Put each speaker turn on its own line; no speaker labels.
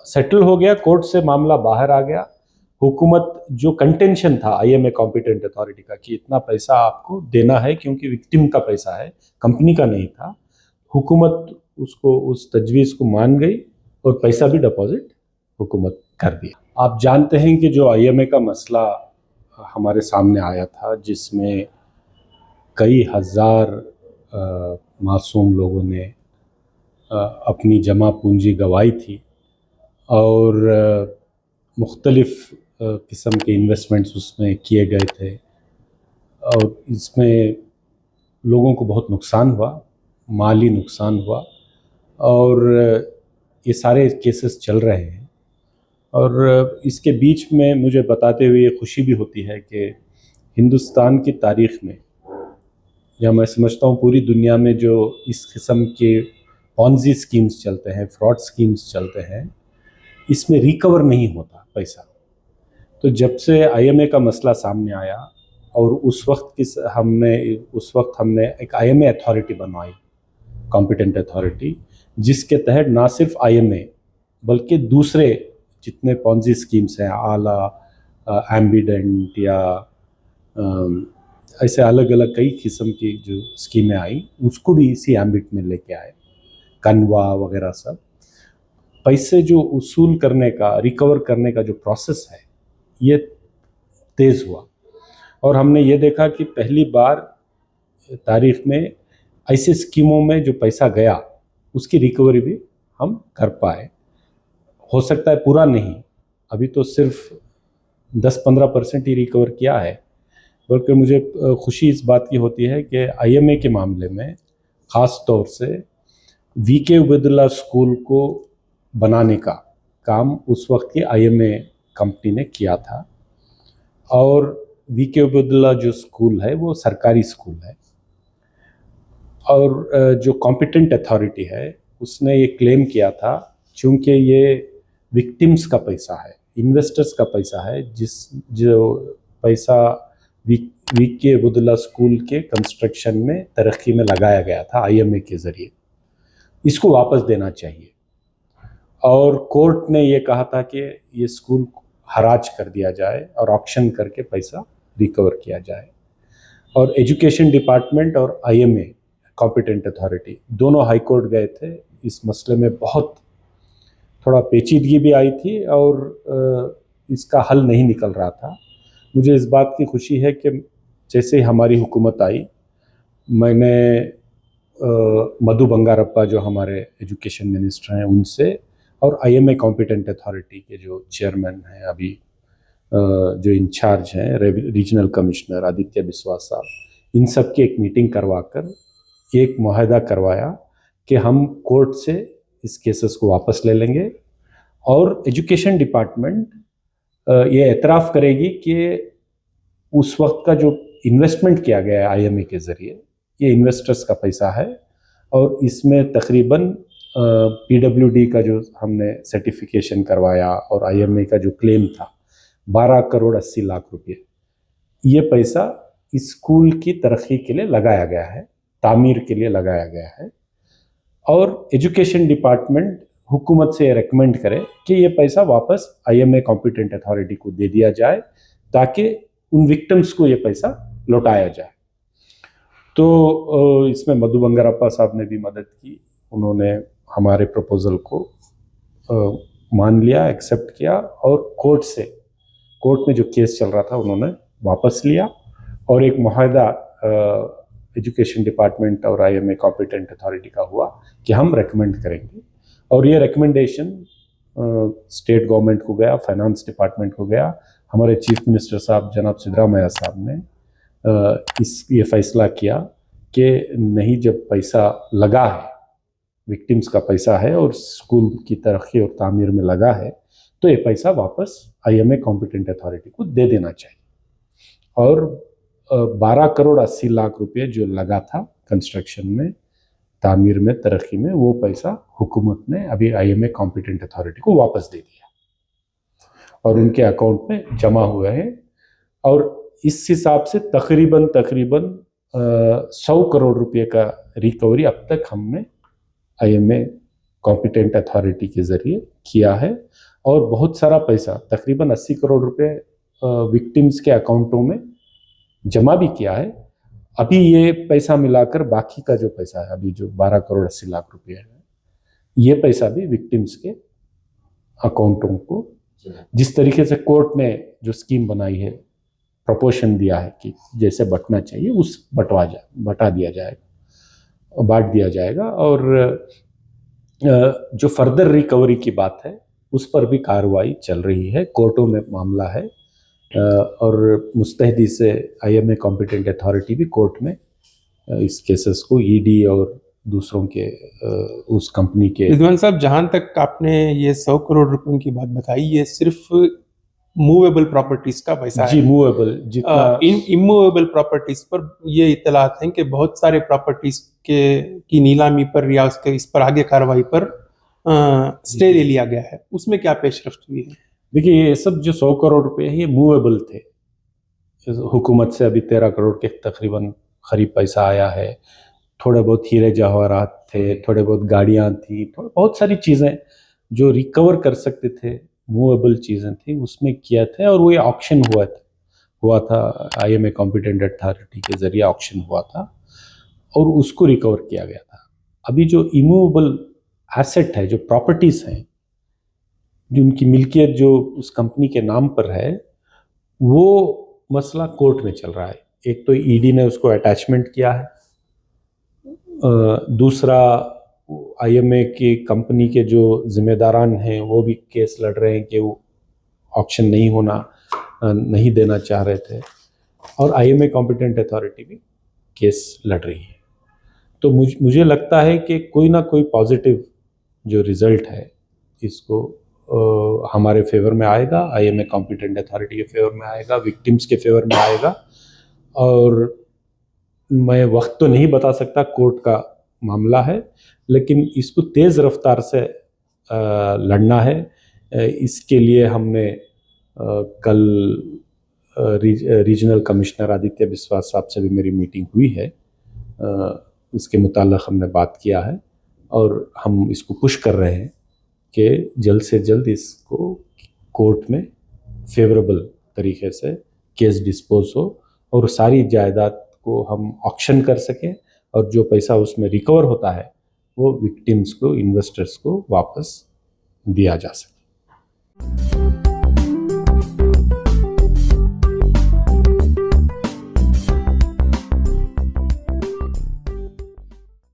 Settle हो गया, court से मामला बाहर आ गया। हुकूमत जो कंटेंशन था आईएमए कॉम्पिटेंट अथॉरिटी का कि इतना पैसा आपको देना है क्योंकि विक्टिम का पैसा है, कंपनी का नहीं था, हुकूमत उसको उस तजवीज़ को मान गई और पैसा भी डिपॉजिट हुकूमत कर दिया। आप जानते हैं कि जो आईएमए का मसला हमारे सामने आया था, जिसमें कई हज़ार मासूम लोगों ने अपनी जमा पूंजी गंवाई थी और मुख्तलिफ़ किस्म के इन्वेस्टमेंट्स उसमें किए गए थे और इसमें लोगों को बहुत नुकसान हुआ, माली नुकसान हुआ और ये सारे केसेस चल रहे हैं। और इसके बीच में मुझे बताते हुए खुशी भी होती है कि हिंदुस्तान की तारीख़ में, या मैं समझता हूँ पूरी दुनिया में, जो इस किस्म के पॉन्जी स्कीम्स चलते हैं, फ्रॉड स्कीम्स चलते हैं, इसमें रिकवर नहीं होता पैसा। तो जब से आईएमए का मसला सामने आया और उस वक्त हमने एक आईएमए अथॉरिटी बनवाई, कॉम्पिटेंट अथॉरिटी, जिसके तहत ना सिर्फ आईएमए बल्कि दूसरे जितने पॉन्जी स्कीम्स हैं, आला, एम्बिडेंट या ऐसे अलग अलग कई किस्म की जो स्कीमें आई, उसको भी इसी एम्बिट में लेके आए, कनवा वगैरह सब। पैसे जो उसूल करने का, रिकवर करने का जो प्रोसेस है, ये तेज़ हुआ और हमने ये देखा कि पहली बार तारीख में ऐसी स्कीमों में जो पैसा गया उसकी रिकवरी भी हम कर पाए। हो सकता है पूरा नहीं, अभी तो सिर्फ 10-15% ही रिकवर किया है, बल्कि मुझे खुशी इस बात की होती है कि आईएमए के मामले में ख़ास तौर से वीके उबैदुल्ला स्कूल को बनाने का काम उस वक्त की आईएमए कंपनी ने किया था और वीके उबैदुल्ला जो स्कूल है वो सरकारी स्कूल है और जो कॉम्पिटेंट अथॉरिटी है उसने ये क्लेम किया था, चूँकि ये विक्टिम्स का पैसा है, इन्वेस्टर्स का पैसा है, जो पैसा वीके उबैदुल्ला स्कूल के कंस्ट्रक्शन में, तरक्की में लगाया गया था आईएमए के ज़रिए, इसको वापस देना चाहिए। और कोर्ट ने ये कहा था कि ये स्कूल हराज कर दिया जाए और ऑक्शन करके पैसा रिकवर किया जाए। और एजुकेशन डिपार्टमेंट और आईएमए कॉम्पिटेंट अथॉरिटी दोनों हाई कोर्ट गए थे इस मसले में। बहुत थोड़ा पेचीदगी भी आई थी और इसका हल नहीं निकल रहा था। मुझे इस बात की खुशी है कि जैसे ही हमारी हुकूमत आई, मैंने मधु बंगारप्पा जो हमारे एजुकेशन मिनिस्टर हैं उनसे और आईएमए कॉम्पिटेंट अथॉरिटी के जो चेयरमैन हैं अभी, जो इंचार्ज हैं, रीजनल कमिश्नर आदित्य बिस्वास साहब, इन सब की एक मीटिंग करवाकर एक मुआहदा करवाया कि हम कोर्ट से इस केसेस को वापस ले लेंगे और एजुकेशन डिपार्टमेंट ये एतराफ़ करेगी कि उस वक्त का जो इन्वेस्टमेंट किया गया है आईएमए के ज़रिए, ये इन्वेस्टर्स का पैसा है और इसमें तकरीबन पीडब्ल्यूडी का जो हमने सर्टिफिकेशन करवाया और आईएमए का जो क्लेम था 12 करोड़ 80 लाख रुपये, ये पैसा इस स्कूल की तरक्की के लिए लगाया गया है, तामीर के लिए लगाया गया है। और एजुकेशन डिपार्टमेंट हुकूमत से रिकमेंड करे कि ये पैसा वापस आईएमए कॉम्पिटेंट अथॉरिटी को दे दिया जाए ताकि उन विक्टिम्स को ये पैसा लौटाया जाए। तो इसमें मधु बंगारप्पा साहब ने भी मदद की, उन्होंने हमारे प्रपोज़ल को मान लिया, एक्सेप्ट किया और कोर्ट में जो केस चल रहा था उन्होंने वापस लिया और एक मुआहदा एजुकेशन डिपार्टमेंट और आईएमए कॉम्पिटेंट अथॉरिटी का हुआ कि हम रेकमेंड करेंगे। और ये रिकमेंडेशन स्टेट गवर्नमेंट को गया, फाइनेंस डिपार्टमेंट को गया, हमारे चीफ मिनिस्टर साहब जनाब सिद्धरामैया साहब ने ये फैसला किया कि नहीं, जब पैसा लगा है, विक्टिम्स का पैसा है और स्कूल की तरक्की और तामीर में लगा है, तो ये पैसा वापस आईएमए कॉम्पिटेंट अथॉरिटी को दे देना चाहिए। और 12 करोड़ 80 लाख रुपये जो लगा था कंस्ट्रक्शन में, तामीर में, तरक्की में, वो पैसा हुकूमत ने अभी आईएमए कॉम्पिटेंट अथॉरिटी को वापस दे दिया और उनके अकाउंट में जमा हुए हैं। और इस हिसाब से तकरीबन 100 करोड़ रुपये का रिकवरी अब तक हमने आईएमए कॉम्पिटेंट अथॉरिटी के ज़रिए किया है और बहुत सारा पैसा तकरीबन 80 करोड़ रुपए विक्टिम्स के अकाउंटों में जमा भी किया है। अभी ये पैसा मिलाकर बाकी का जो पैसा है, अभी जो 12 करोड़ 80 लाख रुपए है, ये पैसा भी विक्टिम्स के अकाउंटों को, जिस तरीके से कोर्ट ने जो स्कीम बनाई है, प्रपोर्शन दिया है कि जैसे बंटना चाहिए उस बटा दिया जाएगा, बांट दिया जाएगा। और जो फर्दर रिकवरी की बात है उस पर भी कार्रवाई चल रही है, कोर्टों में मामला है और मुस्तैदी से IMA कॉम्पिटेंट अथॉरिटी भी कोर्ट में इस केसेस को ED और दूसरों के उस कंपनी के।
विद्वान साहब, जहां तक आपने ये 100 करोड़ रुपए की बात बताई, ये सिर्फ मूवेबल प्रॉपर्टीज का पैसा
जी,
है।
मूवेबल जितना
इन इमूवेबल प्रॉपर्टीज पर ये इत्तलात हैं कि बहुत सारे प्रॉपर्टीज की नीलामी पर या उसके इस पर आगे कार्रवाई पर स्टे ले लिया गया है, उसमें क्या पेशरफ्त हुई है?
देखिए, ये सब जो 100 करोड़ रुपए है ये मूवेबल थे। हुकूमत से अभी 13 करोड़ के तकरीबन करीब पैसा आया है। थोड़े बहुत हीरे जवाहरात थे, थोड़े बहुत गाड़ियाँ थी, बहुत सारी चीज़ें जो रिकवर कर सकते थे, मूवेबल चीज़ें थी, उसमें किया था। और वो ये ऑक्शन हुआ था IMA कॉम्पिटेंट अथॉरिटी के ज़रिए ऑक्शन हुआ था और उसको रिकवर किया गया था। अभी जो इमूवेबल एसेट है, जो प्रॉपर्टीज़ हैं, जिनकी मिल्कियत जो उस कंपनी के नाम पर है, वो मसला कोर्ट में चल रहा है। एक तो ED ने उसको अटैचमेंट किया है, दूसरा IMA की कंपनी के जो जिम्मेदारान हैं वो भी केस लड़ रहे हैं कि वो ऑक्शन नहीं देना चाह रहे थे, और IMA कॉम्पिटेंट अथॉरिटी भी केस लड़ रही है। तो मुझे लगता है कि कोई ना कोई पॉजिटिव जो रिजल्ट है इसको हमारे फेवर में आएगा, IMA कॉम्पिटेंट अथॉरिटी के फेवर में आएगा, विक्टिम्स के फेवर में आएगा। और मैं वक्त तो नहीं बता सकता, कोर्ट का मामला है, लेकिन इसको तेज़ रफ्तार से लड़ना है। इसके लिए हमने कल रीजनल कमिश्नर आदित्य बिस्वास साहब से भी मेरी मीटिंग हुई है। इसके मुताल्लिक़ हमने बात किया है और हम इसको पुश कर रहे हैं कि जल्द से जल्द इसको कोर्ट में फेवरेबल तरीके से केस डिस्पोज हो और सारी जायदाद को हम ऑक्शन कर सकें और जो पैसा उसमें रिकवर होता है वो विक्टिम्स को, इन्वेस्टर्स को वापस दिया जा सके।